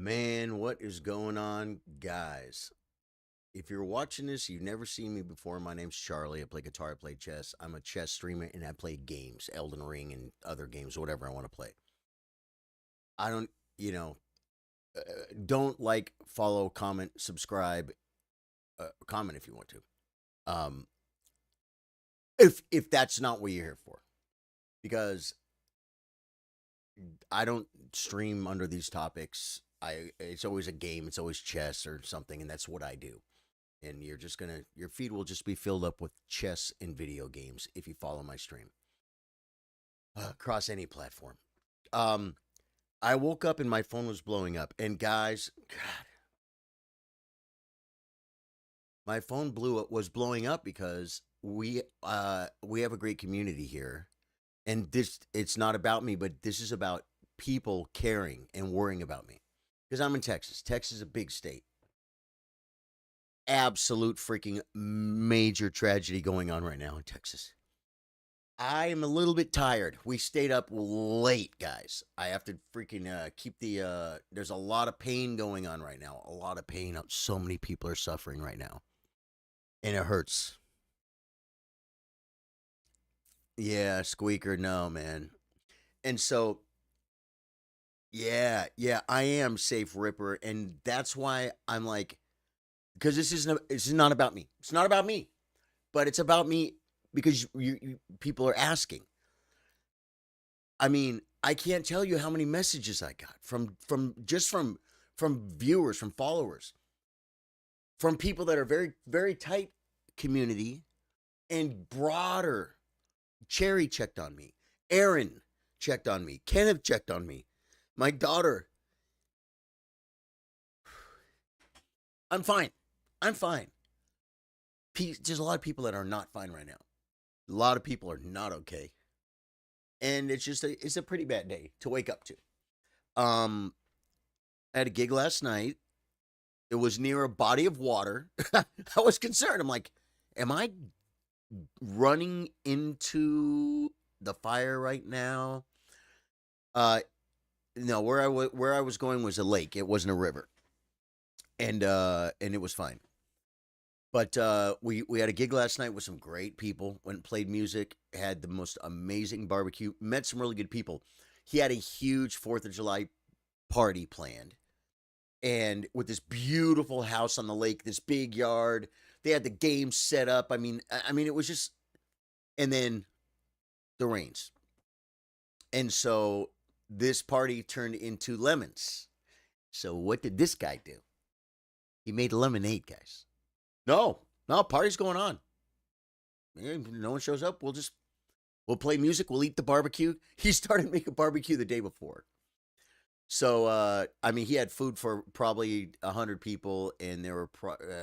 Man, what is going on, guys? If you're watching this, you've never seen me before. My name's Charlie. I play guitar, I play chess. I'm a chess streamer and I play games, Elden Ring and other games, whatever I want to play. I don't, you know, uh, don't like, follow, comment, subscribe, comment if you want to. Um, if that's not what you're here for, because I don't stream under these topics. It's always a game, it's always chess or something, and that's what I do. And your feed will just be filled up with chess and video games if you follow my stream across any platform. Um, I woke up and my phone was blowing up, and guys, God, my phone was blowing up because we have a great community here, and this it's not about me, but this is about people caring and worrying about me because I'm in Texas. Texas is a big state. Absolute freaking major tragedy going on right now in Texas. I am a little bit tired. We stayed up late, guys. I have to freaking keep the. There's a lot of pain going on right now. A lot of pain. So many people are suffering right now, and it hurts. Yeah, squeaker. No, man. And so, yeah, I am safe, Ripper, and that's why I'm like, because this is not about me. It's not about me, but it's about me because people are asking. I mean, I can't tell you how many messages I got from viewers, from followers, from people that are very tight community and broader. Cherry checked on me. Aaron checked on me. Kenneth checked on me. My daughter. I'm fine. I'm fine. There's a lot of people that are not fine right now. A lot of people are not okay, and it's a pretty bad day to wake up to. Um, I had a gig last night. It was near a body of water. I was concerned. I'm like, am I running into the fire right now? Uh, no, where I was going was a lake. It wasn't a river, and it was fine. But we had a gig last night with some great people. Went and played music. Had the most amazing barbecue. Met some really good people. He had a huge Fourth of July party planned, and with this beautiful house on the lake, this big yard. They had the game set up. I mean, it was just. And then the rains, and so this party turned into lemons. So what did this guy do? He made lemonade, guys. No, no, party's going on. No one shows up. We'll play music. We'll eat the barbecue. He started making barbecue the day before. So I mean, he had food for probably 100 people, and there were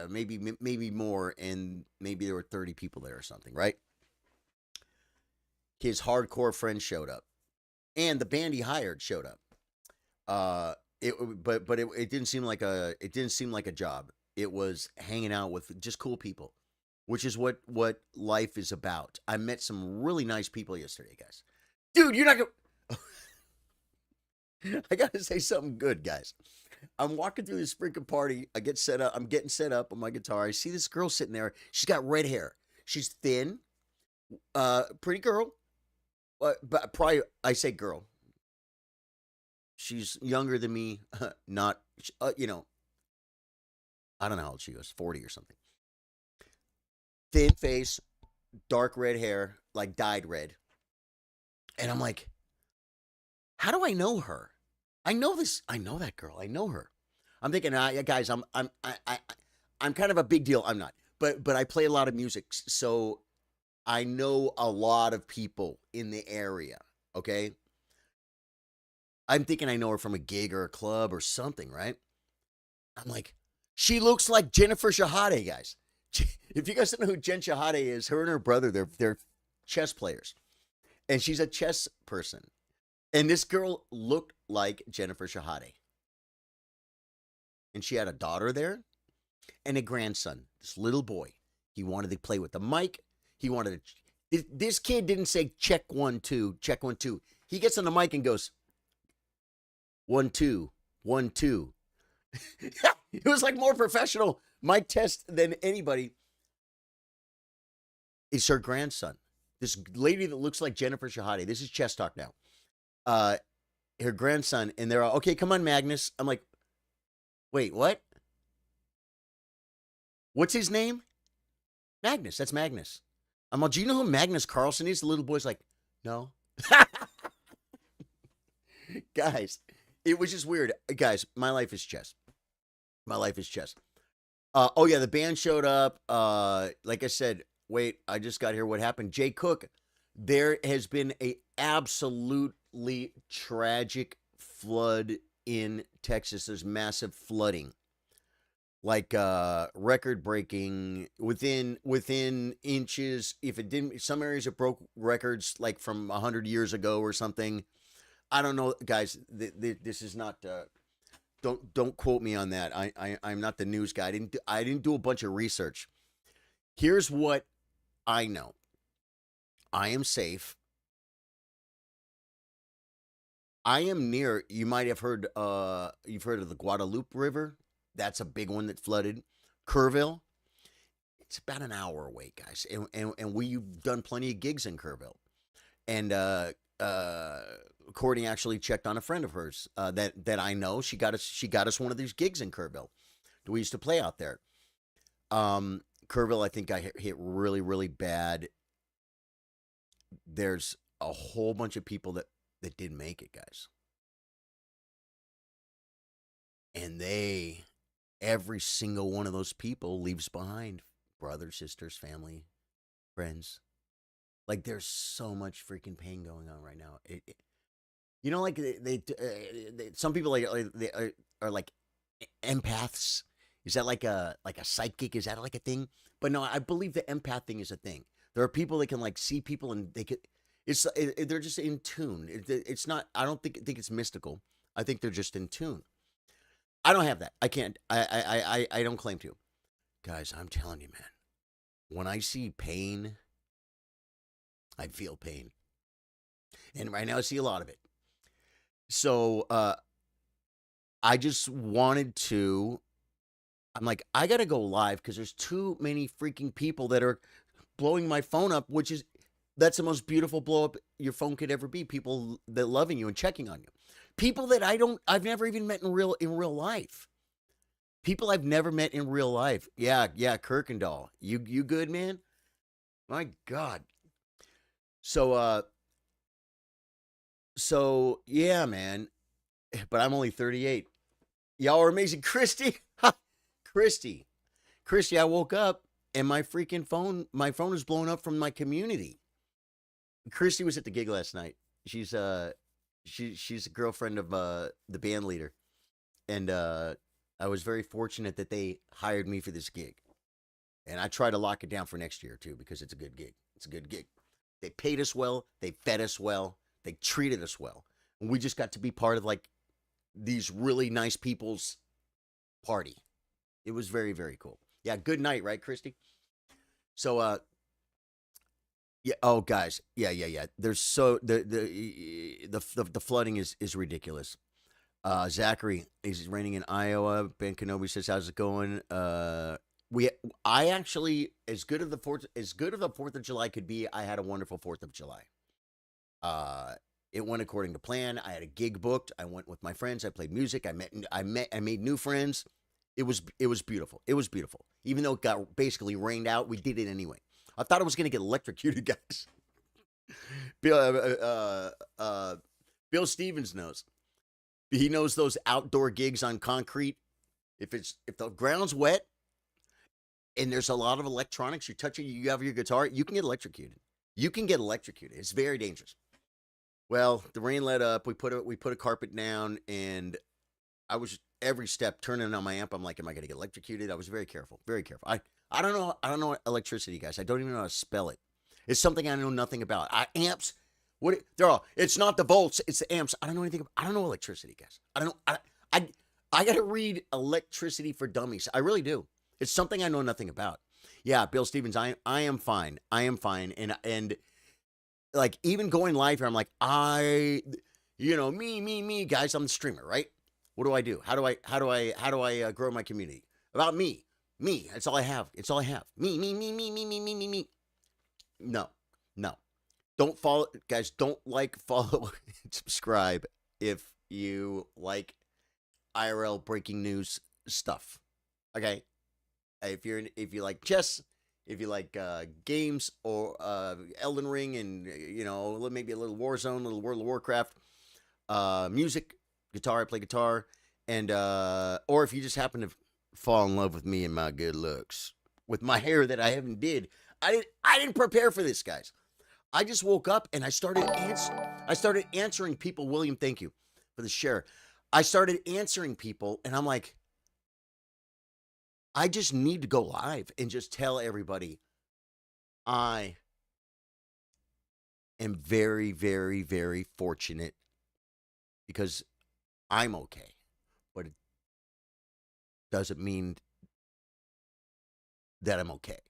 maybe more, and maybe there were 30 people there or something, right? His hardcore friends showed up, and the band he hired showed up. It it didn't seem like a job. It was hanging out with just cool people, which is what life is about. I met some really nice people yesterday, guys. Dude, you're not gonna. I gotta say something good, guys. I'm walking through this freaking party. I get set up. I'm getting set up on my guitar. I see this girl sitting there. She's got red hair. She's thin, pretty girl. But probably I say girl. She's younger than me. Not, I don't know how old she was, 40 or something. Thin face, dark red hair, like dyed red. And I'm like, how do I know her? I know this. I know that girl. I know her. I'm thinking, yeah, guys, I'm kind of a big deal. I'm not, but I play a lot of music, so I know a lot of people in the area. Okay, I'm thinking I know her from a gig or a club or something, right? I'm like, she looks like Jennifer Shahade, guys. If you guys don't know who Jen Shahade is, her and her brother, they're chess players, and she's a chess person. And this girl looked like Jennifer Shahade, and she had a daughter there and a grandson. This little boy, he wanted to play with the mic. He wanted to. This kid didn't say check 1 2, check 1 2. He gets on the mic and goes 1 2 1 2. It was like more professional mic test than anybody. It's her grandson. This lady that looks like Jennifer Shahade. This is chess talk now. Uh, her grandson, and they're all, okay, come on, Magnus. I'm like, wait, what? What's his name? Magnus. That's Magnus. I'm like, do you know who Magnus Carlsen is? The little boy's like, no. Guys, it was just weird. Guys, my life is chess. My life is chess. Oh yeah, the band showed up. Like I said, wait, I just got here. What happened? Jay Cook. There has been a absolutely tragic flood in Texas. There's massive flooding. Like record breaking within inches. If it didn't, some areas it broke records like from 100 years ago or something. I don't know, guys. This is not. Don't quote me on that. I'm not the news guy. I didn't do a bunch of research. Here's what I know. I am safe. I am near. You might have heard. You've heard of the Guadalupe River. That's a big one that flooded. Kerrville. It's about an hour away, guys, and we've done plenty of gigs in Kerrville. And Courtney actually checked on a friend of hers that I know. She got us one of these gigs in Kerrville. We used to play out there. Kerrville, I think, got hit really, really bad. There's a whole bunch of people that didn't make it, guys. And every single one of those people leaves behind brothers, sisters, family, friends. Like, there's so much freaking pain going on right now. Like some people they are like empaths. Is that like a psychic? Is that like a thing? But no, I believe the empath thing is a thing. There are people that can like see people and they're just in tune. It's not. I don't think it's mystical. I think they're just in tune. I don't have that. I can't. I don't claim to. Guys, I'm telling you, man. When I see pain, I feel pain. And right now I see a lot of it. So I just wanted to. I'm like, I gotta go live because there's too many freaking people that are blowing my phone up, that's the most beautiful blow up your phone could ever be. People that loving you and checking on you. People that I've never even met in real life. People I've never met in real life. Yeah, Kirkendall. You good, man? My God. So yeah, man. But I'm only 38. Y'all are amazing. Christy. Christy, I woke up and my phone is blowing up from my community. Christy was at the gig last night. She's a girlfriend of the band leader. And I was very fortunate that they hired me for this gig. And I try to lock it down for next year too, because it's a good gig. It's a good gig. They paid us well, they fed us well, they treated us well. And we just got to be part of like these really nice people's party. It was very, very cool. Yeah, good night, right, Christy? So yeah, oh guys. Yeah. There's the flooding is ridiculous. Zachary is raining in Iowa. Ben Kenobi says, "How's it going?" I actually, as good of the Fourth of July could be, I had a wonderful 4th of July. It went according to plan. I had a gig booked. I went with my friends. I played music. I made new friends. It was beautiful. It was beautiful. Even though it got basically rained out, we did it anyway. I thought I was gonna get electrocuted, guys. Bill Stevens knows. He knows those outdoor gigs on concrete. If the ground's wet and there's a lot of electronics, you're touching, you have your guitar, you can get electrocuted. It's very dangerous. Well, the rain let up. We put a carpet down, and I was every step turning on my amp. I'm like, am I going to get electrocuted? I was very careful, very careful. I don't know electricity, guys. I don't even know how to spell it. It's something I know nothing about. Amps. They're all. It's not the volts. It's the amps. I don't know anything. I don't know electricity, guys. I don't know. I got to read Electricity for Dummies. I really do. It's something I know nothing about. Yeah, Bill Stevens. I am fine. And like even going live here, I'm like me, guys. I'm the streamer, right? What do I do? How do I grow my community? About me. Me. That's all I have. It's all I have. Me. No. No. Don't follow, guys. Don't like, follow, and subscribe if you like IRL breaking news stuff. Okay, if you like chess, if you like games or Elden Ring, and maybe a little Warzone, a little World of Warcraft, music, guitar. I play guitar, and or if you just happen to fall in love with me and my good looks, with my hair that I haven't did. I didn't prepare for this, guys. I just woke up and I started answering people. William, thank you for the share. I started answering people, and I'm like, I just need to go live and just tell everybody I am very, very, very fortunate because I'm okay. But it doesn't mean that I'm okay,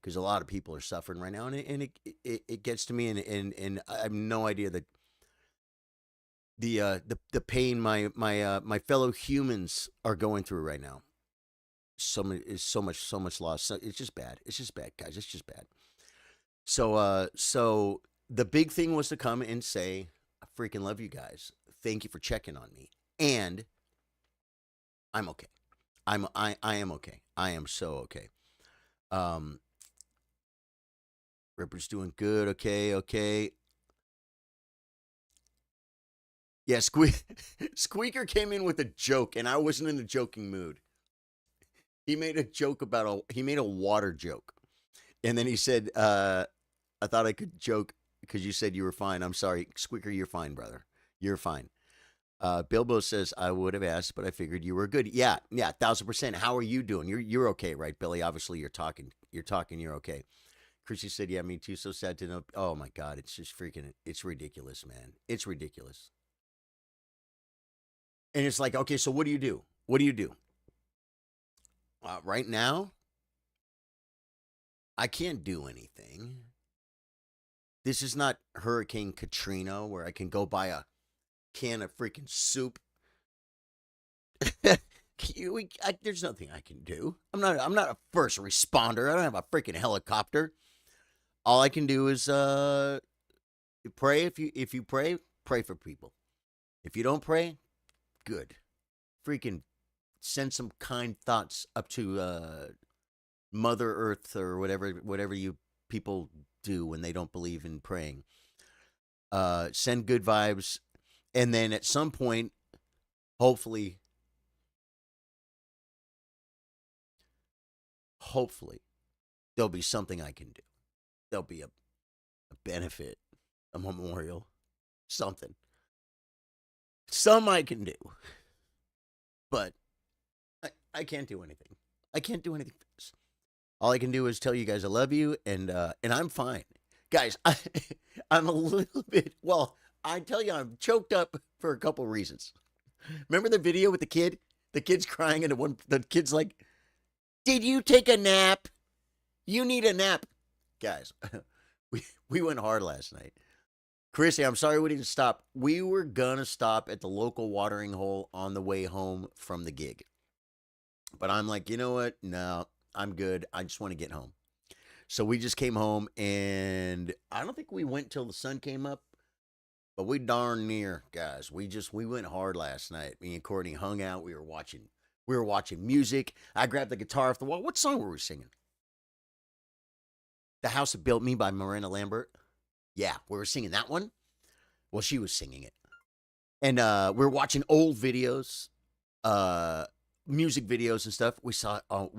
because a lot of people are suffering right now, and it gets to me, and I have no idea that the pain my fellow humans are going through right now. So much loss. So it's just bad. It's just bad, guys. It's just bad. So the big thing was to come and say, I freaking love you guys. Thank you for checking on me, and I'm okay. I am okay. I am so okay. Um, Ripper's doing good. Okay, okay. Yeah, Squeaker came in with a joke, and I wasn't in the joking mood. He made a joke about he made a water joke, and then he said, "I thought I could joke because you said you were fine. I'm sorry, Squeaker. You're fine, brother. You're fine." Bilbo says, "I would have asked, but I figured you were good." Yeah, yeah, 1,000%. How are you doing? You're okay, right, Billy? Obviously, you're talking. You're talking. You're okay. Chrissy said, "Yeah, me too. So sad to know." Oh my God, it's just freaking. It's ridiculous, man. It's ridiculous. And it's like, okay, so what do you do? What do you do? Right now, I can't do anything. This is not Hurricane Katrina where I can go buy a can of freaking soup. There's nothing I can do. I'm not a first responder. I don't have a freaking helicopter. All I can do is pray. If you pray, pray for people. If you don't pray, good. Freaking send some kind thoughts up to Mother Earth or whatever you people do when they don't believe in praying. Send good vibes, and then at some point, hopefully, hopefully, there'll be something I can do. There'll be a benefit, a memorial, something. Some I can do, but I can't do anything. I can't do anything for this. All I can do is tell you guys I love you, and I'm fine, guys. I'm a little bit, well. I tell you, I'm choked up for a couple reasons. Remember the video with the kid? The kid's crying, and the kid's like, "Did you take a nap? You need a nap." Guys, we went hard last night. Chrissy, I'm sorry we didn't stop. We were gonna stop at the local watering hole on the way home from the gig. But I'm like, you know what? No, I'm good. I just want to get home. So we just came home, and I don't think we went till the sun came up, but we darn near, guys. We went hard last night. Me and Courtney hung out. We were watching music. I grabbed the guitar off the wall. What song were we singing? The House That Built Me by Miranda Lambert. Yeah, we were singing that one. Well, she was singing it. And we were watching old videos, uh, music videos and stuff. We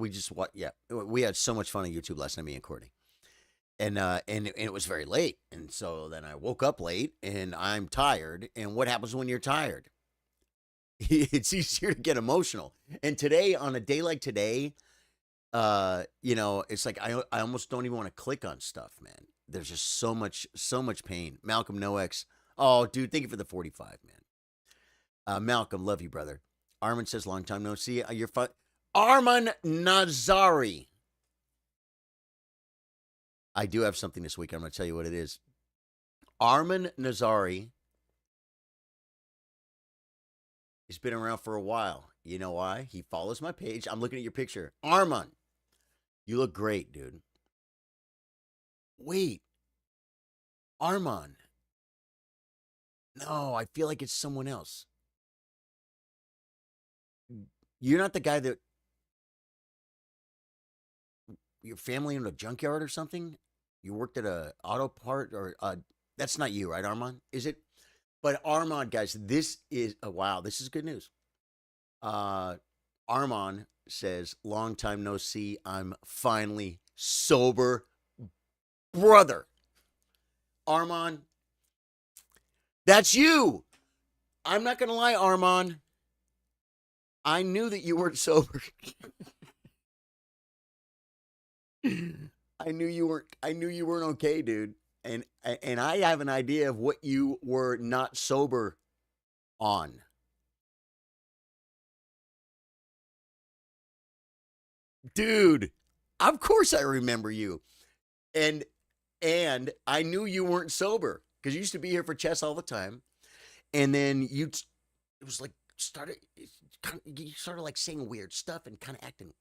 just what? Yeah, we had so much fun on YouTube last night, me and Courtney. And it was very late, and so then I woke up late, and I'm tired. And what happens when you're tired? It's easier to get emotional. And today, on a day like today, it's like I almost don't even want to click on stuff, man. There's just so much pain. Malcolm Noex. Oh, dude, thank you for the 45, man. Malcolm, love you, brother. Armin says, long time no see. You're fine. Arman Nazari. I do have something this week. I'm going to tell you what it is. Armin Nazari He's been around for a while. You know why? He follows my page. I'm looking at your picture. Armand, you look great, dude. Wait, Armand. No, I feel like it's someone else. You're not the guy that your family in a junkyard or something? You worked at a auto part or that's not you, right, Armand? Is it? But Armand, guys, this is wow, this is good news. Uh Armand says, long time no see. I'm finally sober. Brother, Armand, that's you. I'm not gonna lie, Armand. I knew that you weren't sober. I knew you weren't okay, dude. And I have an idea of what you were not sober on. Dude, of course I remember you. And and I knew you weren't sober because you used to be here for chess all the time. And then it was like you started like saying weird stuff and kind of acting.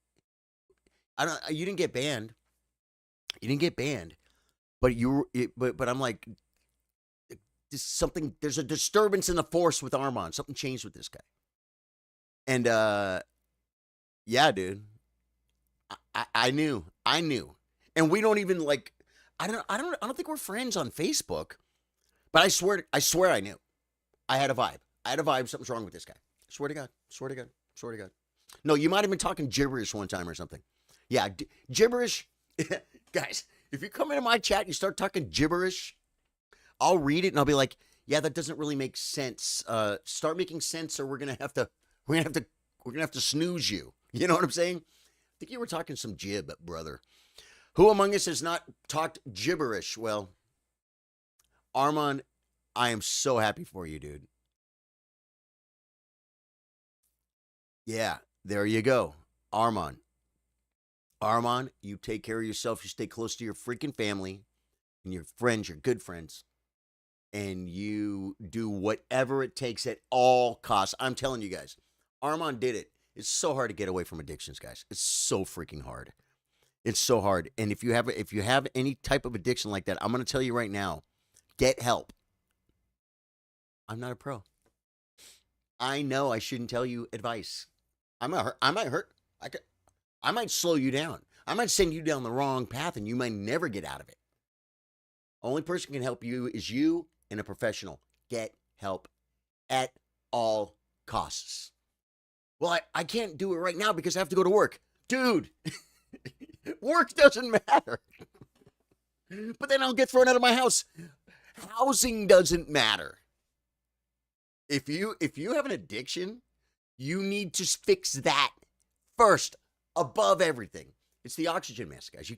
I don't. You didn't get banned. You didn't get banned, but you were. But I'm like, this something. There's a disturbance in the force with Armand. Something changed with this guy. And yeah, dude. I knew. I knew. And we don't even like. I don't think we're friends on Facebook. But I swear I knew. I had a vibe. I had a vibe. Something's wrong with this guy. Swear to God. Swear to God. Swear to God. No, you might have been talking gibberish one time or something. Yeah, gibberish. Guys, if you come into my chat and you start talking gibberish, I'll read it and I'll be like, yeah, that doesn't really make sense. Start making sense, or we're gonna have to snooze you. You know what I'm saying? I think you were talking some jib, brother. Who among us has not talked gibberish? Well, Armand, I am so happy for you, dude. Yeah, there you go. Armand. Armand, you take care of yourself. You stay close to your freaking family and your friends, your good friends, and you do whatever it takes at all costs. I'm telling you guys, Armand did it. It's so hard to get away from addictions, guys. It's so freaking hard. It's so hard. And if you have any type of addiction like that, I'm going to tell you right now, get help. I'm not a pro. I know I shouldn't tell you advice. I might hurt. I could, I might slow you down. I might send you down the wrong path and you might never get out of it. Only person can help you is you and a professional. Get help at all costs. Well, I can't do it right now because I have to go to work. Dude, work doesn't matter. But then I'll get thrown out of my house. Housing doesn't matter. If you have an addiction, you need to fix that first above everything. It's the oxygen mask, guys. You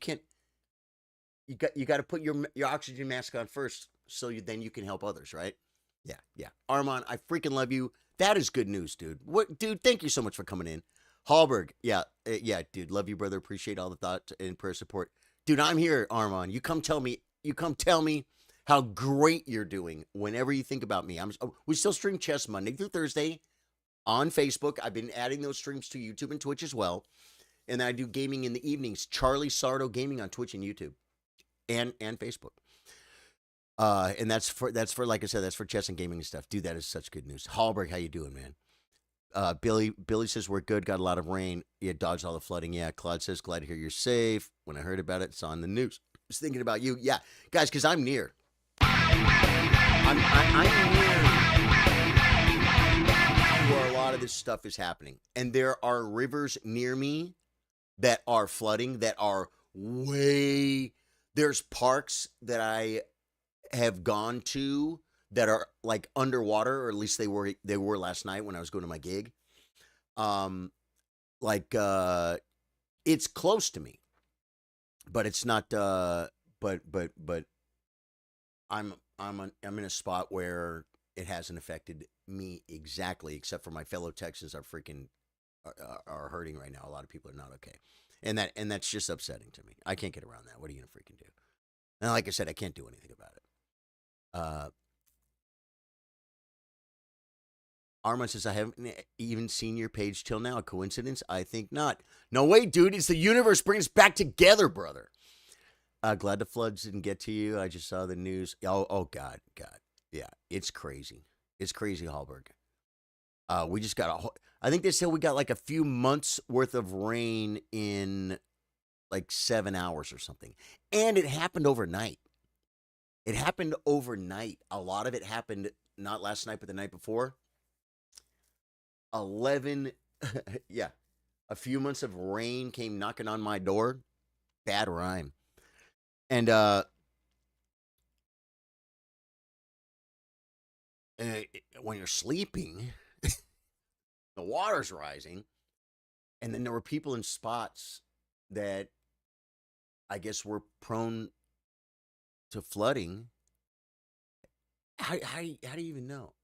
got to put your oxygen mask on first so then you can help others, right? Yeah, yeah. Armand, I freaking love you. That is good news, dude. What, dude? Thank you so much for coming in. Hallberg, yeah, yeah, dude. Love you, brother. Appreciate all the thought and prayer support, dude. I'm here, Armand. You come tell me. You come tell me how great you're doing whenever you think about me. We still stream chess Monday through Thursday on Facebook. I've been adding those streams to YouTube and Twitch as well, and then I do gaming in the evenings. Charlie Sardo Gaming on Twitch and YouTube, and Facebook. And that's for like I said, that's for chess and gaming and stuff. Dude, that is such good news. Hallberg, how you doing, man? Billy says we're good. Got a lot of rain. Yeah, dodged all the flooding. Yeah, Claude says glad to hear you're safe. When I heard about it, it's on the news. I was thinking about you. Yeah, guys, because I'm near. I'm near where a lot of this stuff is happening, and there are rivers near me that are flooding. That are way. There's parks that I have gone to that are like underwater, or at least they were last night when I was going to my gig. Um, like it's close to me, but it's not. But I'm in a spot where it hasn't affected me exactly, except for my fellow Texans are freaking are hurting right now. A lot of people are not okay, and that's just upsetting to me. I can't get around that. What are you gonna freaking do? And like I said, I can't do anything about it. Uh, Armand says, I haven't even seen your page till now. Coincidence? I think not. No way, dude. It's the universe bringing us back together, brother. Glad the floods didn't get to you. I just saw the news. Oh, God, God. Yeah, it's crazy. It's crazy, Hallberg. We just got I think they said we got like a few months worth of rain in like 7 hours or something. And it happened overnight. It happened overnight. A lot of it happened not last night, but the night before. 11, yeah, a few months of rain came knocking on my door. Bad rhyme. And when you're sleeping, the water's rising, and then there were people in spots that I guess were prone to flooding. How do you even know?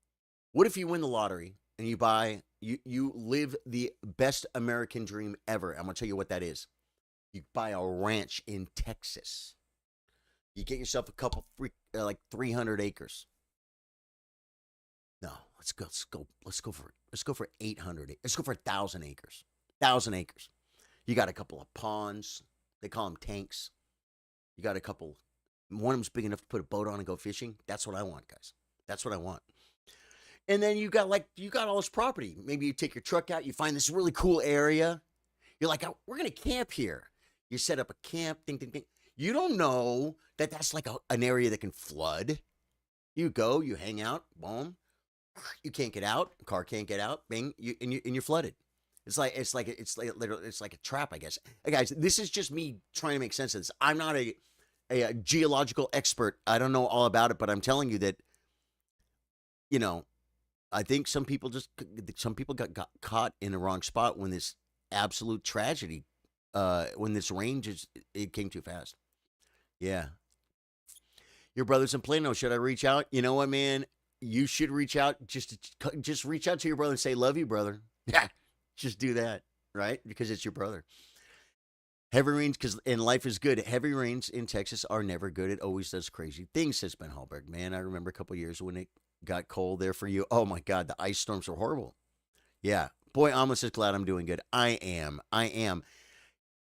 What if you win the lottery and you live the best American dream ever? I'm gonna tell you what that is. You buy a ranch in Texas. You get yourself a couple like 300 acres. No, let's go for 800. Let's go for 1,000 acres. 1,000 acres. You got a couple of ponds. They call them tanks. You got a couple. One of them's big enough to put a boat on and go fishing. That's what I want, guys. That's what I want. And then you got all this property. Maybe you take your truck out. You find this really cool area. You're like, oh, we're gonna camp here. You set up a camp. Ding, ding, ding. You don't know that that's like an area that can flood. You go, you hang out, boom. You can't get out. Car can't get out. Bing, you're flooded. It's like literally it's like a trap, I guess. Hey guys, this is just me trying to make sense of this. I'm not a geological expert. I don't know all about it, but I'm telling you that, you know, I think some people got caught in the wrong spot when this absolute tragedy, when this rain it came too fast. Yeah, your brother's in Plano. Should I reach out? You know what, man? You should reach out. Just reach out to your brother and say, "Love you, brother." Yeah, just do that, right? Because it's your brother. Heavy rains, and life is good. Heavy rains in Texas are never good. It always does crazy things, says Ben Hallberg. Man, I remember a couple years when it got cold there for you. Oh my God, the ice storms are horrible. Yeah, boy, I'm just glad I'm doing good. I am. I am.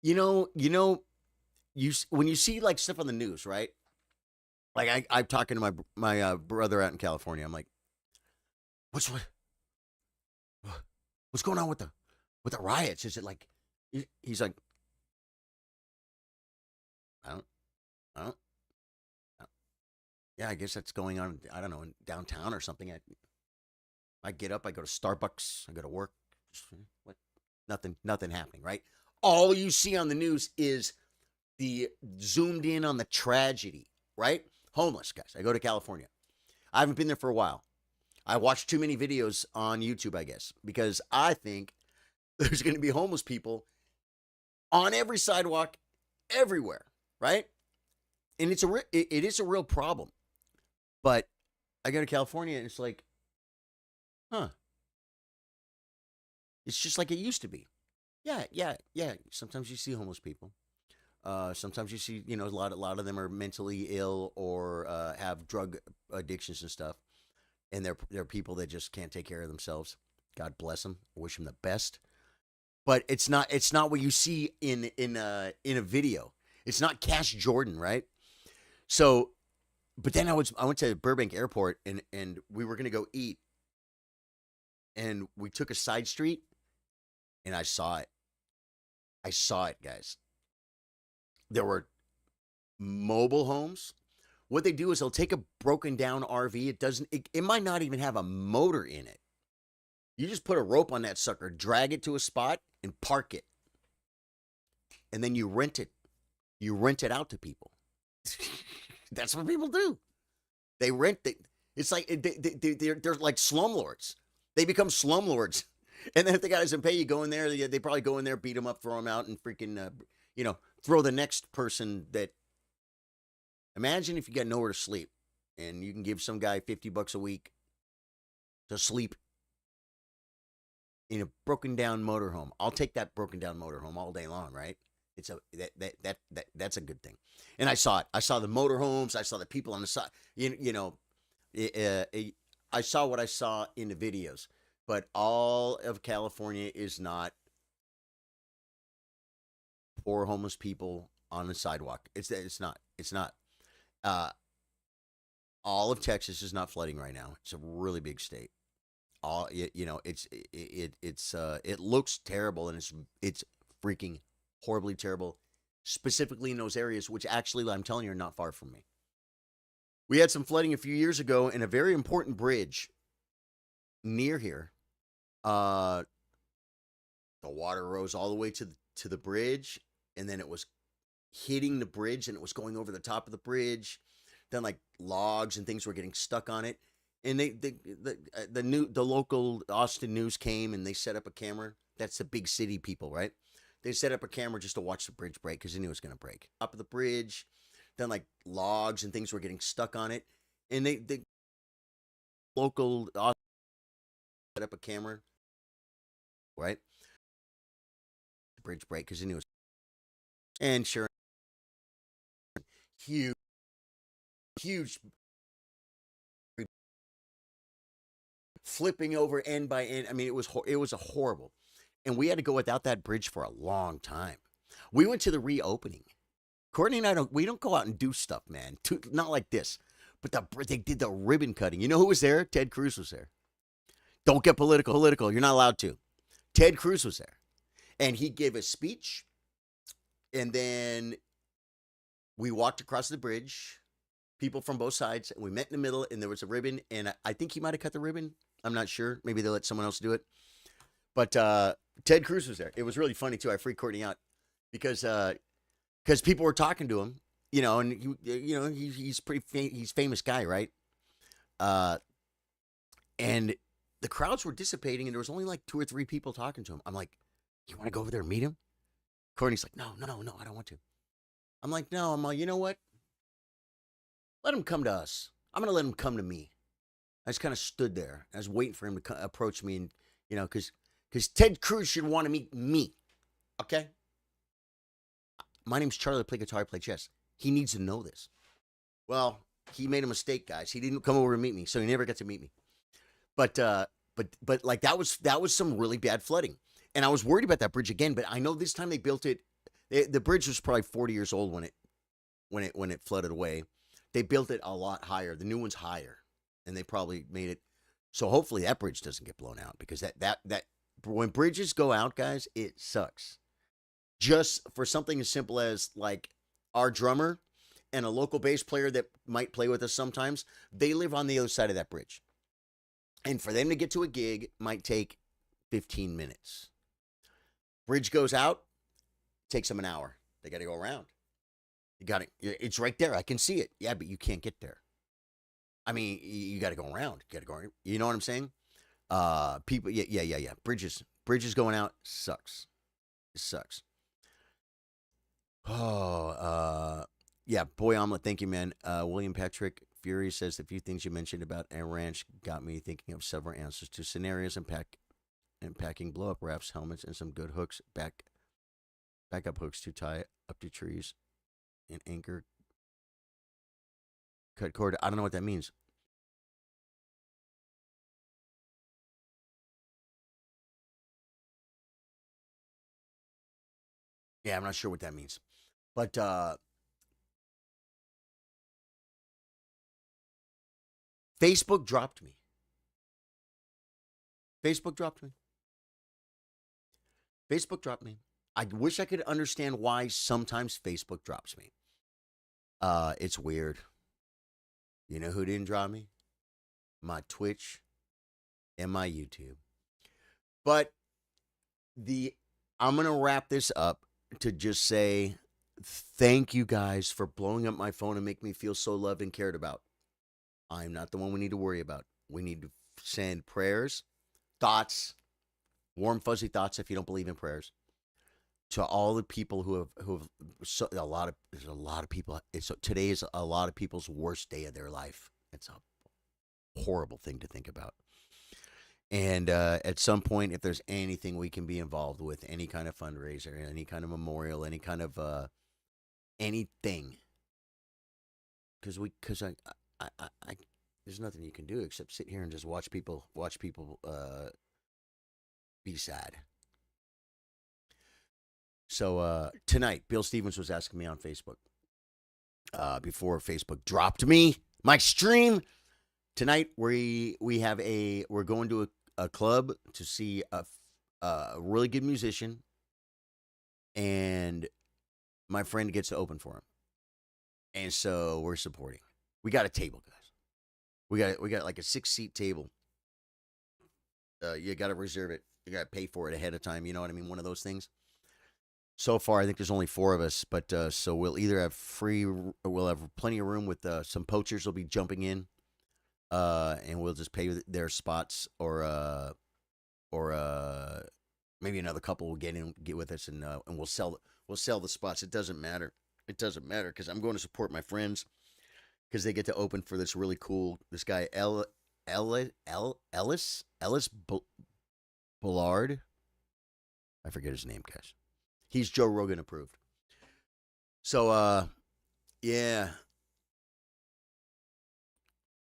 When you see like stuff on the news, right? Like I'm talking to my brother out in California. I'm like, what's what's going on with the riots? Is it like he's like, I don't, I don't, yeah, I guess that's going on. I don't know, in downtown or something. I get up, I go to Starbucks, I go to work. What? Nothing happening, right? All you see on the news is the zoomed in on the tragedy, right? Homeless guys. I go to California. I haven't been there for a while. I watched too many videos on YouTube, I guess, because I think there's going to be homeless people on every sidewalk, everywhere, right? And it is a real problem. But I go to California and it's like, huh? It's just like it used to be. Yeah, yeah, yeah. Sometimes you see homeless people. Sometimes you see, a lot of them are mentally ill or have drug addictions and stuff, and they're people that just can't take care of themselves. God bless them. I wish them the best. But it's not what you see in a video. It's not Cash Jordan, right? So, but then I went to Burbank Airport and we were gonna go eat, and we took a side street, and I saw it. I saw it, guys. There were mobile homes. What they do is they'll take a broken down RV. It might not even have a motor in it. You just put a rope on that sucker, drag it to a spot, and park it. And then you rent it. You rent it out to people. That's what people do. They rent it. It's like they're like slumlords. They become slumlords. And then if the guy doesn't pay you, go in there. They probably go in there, beat him up, throw him out, and freaking, throw the next person that. Imagine if you got nowhere to sleep and you can give some guy $50 a week to sleep in a broken down motorhome. I'll take that broken down motorhome all day long, right? That's a good thing. And I saw it. I saw the motorhomes. I saw the people on the side. I saw what I saw in the videos. but all of California is not poor homeless people on the sidewalk. It's not. It's not. Uh, all of Texas is not flooding right now. It's a really big state. All you know, it looks terrible, and it's freaking horribly terrible, specifically in those areas, which actually I'm telling you are not far from me. We had some flooding a few years ago in a very important bridge near here. Uh, the water rose all the way to the bridge, and then it was hitting the bridge, and it was going over the top of the bridge. Then like logs and things were getting stuck on it, and the local Austin News came and they set up a camera. That's the big city people, right? They set up a camera just to watch the bridge break because they knew it was going to break. Top of the bridge, then like logs and things were getting stuck on it, and the local Austin set up a camera, right? The bridge break because they knew it was, and sure, huge, huge flipping over end by end. I mean, it was a horrible, and we had to go without that bridge for a long time. We went to the reopening. Courtney and I don't go out and do stuff, man. Not like this. But they did the ribbon cutting. You know who was there? Ted Cruz was there. Don't get political. You're not allowed to. Ted Cruz was there, and he gave a speech, and then we walked across the bridge. People from both sides, and we met in the middle, and there was a ribbon, and I think he might have cut the ribbon. I'm not sure. Maybe they let someone else do it. But Ted Cruz was there. It was really funny too. I freaked Courtney out because people were talking to him, and he's he's a famous guy, right? Uh, and the crowds were dissipating, and there was only like 2 or 3 people talking to him. I'm like, you want to go over there and meet him? Courtney's like, no, I don't want to. I'm like, no. I'm like, you know what? Let him come to us. I'm gonna let him come to me. I just kind of stood there. I was waiting for him to approach me, and because Ted Cruz should want to meet me. Okay. My name's Charlie. I play guitar. I play chess. He needs to know this. Well, he made a mistake, guys. He didn't come over and meet me, so he never got to meet me. But like that was some really bad flooding, and I was worried about that bridge again. But I know this time they built it. The bridge was probably 40 years old when it flooded away. They built it a lot higher. The new one's higher, and they probably made it so. Hopefully, that bridge doesn't get blown out because that when bridges go out, guys, it sucks. Just for something as simple as like our drummer and a local bass player that might play with us sometimes, they live on the other side of that bridge, and for them to get to a gig might take 15 minutes. Bridge goes out, takes them an hour. They got to go around. You got it. It's right there. I can see it. Yeah, but you can't get there. I mean, you got to go around. You got to go. You know what I'm saying? People. Yeah. Bridges going out sucks. It sucks. Oh, yeah. Boy omelet. Thank you, man. William Patrick Fury says the few things you mentioned about a ranch got me thinking of several answers to scenarios and packing blow up rafts, helmets, and some good hooks backup hooks to tie up to trees and anchor cut cord. I don't know what that means. Yeah, I'm not sure what that means. But Facebook dropped me. Facebook dropped me. Facebook dropped me. I wish I could understand why sometimes Facebook drops me. It's weird. You know who didn't drop me? My Twitch and my YouTube. But the I'm gonna wrap this up to just say thank you guys for blowing up my phone and make me feel so loved and cared about. I'm not the one we need to worry about. We need to send prayers, thoughts, warm fuzzy thoughts if you don't believe in prayers, to all the people who have there's a lot of people. Today is a lot of people's worst day of their life. It's a horrible thing to think about. And at some point, if there's anything we can be involved with, any kind of fundraiser, any kind of memorial, any kind of anything, because I there's nothing you can do except sit here and just watch people be sad. So tonight, Bill Stevens was asking me on Facebook before Facebook dropped me my stream. Tonight we're going to a club to see a really good musician, and my friend gets to open for him, and so we're supporting. We got a table, guys. We got like a 6-seat table. You got to reserve it. You got to pay for it ahead of time. You know what I mean? One of those things. So far, I think there's only 4 of us, but so we'll either have we'll have plenty of room with some poachers will be jumping in, and we'll just pay their spots, or maybe another couple will get with us, and we'll sell the spots. It doesn't matter. It doesn't matter because I'm going to support my friends because they get to open for this guy Ellis Bullard. I forget his name, guys. He's Joe Rogan approved. So yeah.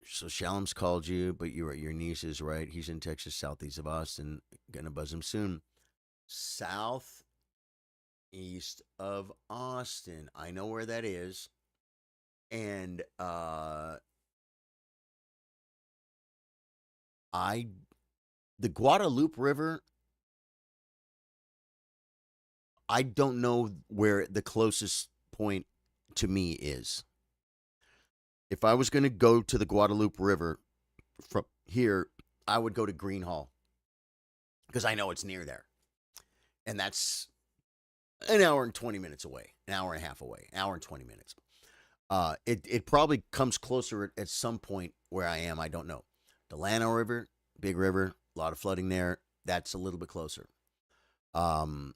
So Shalom's called you, but your niece is right. He's in Texas, southeast of Austin. Gonna buzz him soon. Southeast of Austin. I know where that is. And the Guadalupe River, I don't know where the closest point to me is. If I was going to go to the Guadalupe River from here, I would go to Greenhall because I know it's near there. And that's an hour and 20 minutes away, an hour and a half away, an hour and 20 minutes. It probably comes closer at some point where I am. I don't know. The Llano River, big river, a lot of flooding there. That's a little bit closer. And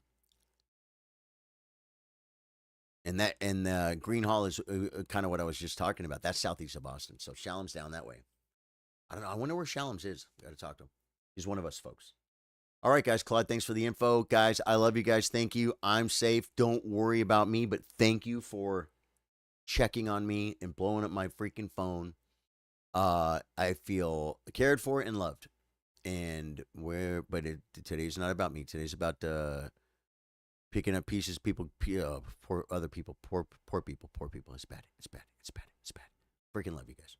Greenhall is kind of what I was just talking about. That's southeast of Boston. So Shalom's down that way. I don't know. I wonder where Shalom's is. Got to talk to him. He's one of us, folks. All right, guys. Claude, thanks for the info. Guys, I love you guys. Thank you. I'm safe. Don't worry about me, but thank you for checking on me and blowing up my freaking phone. I feel cared for and loved. And today's not about me. Today's about picking up pieces. Poor other people, poor people. It's bad. It's bad. It's bad. It's bad. Freaking love you guys.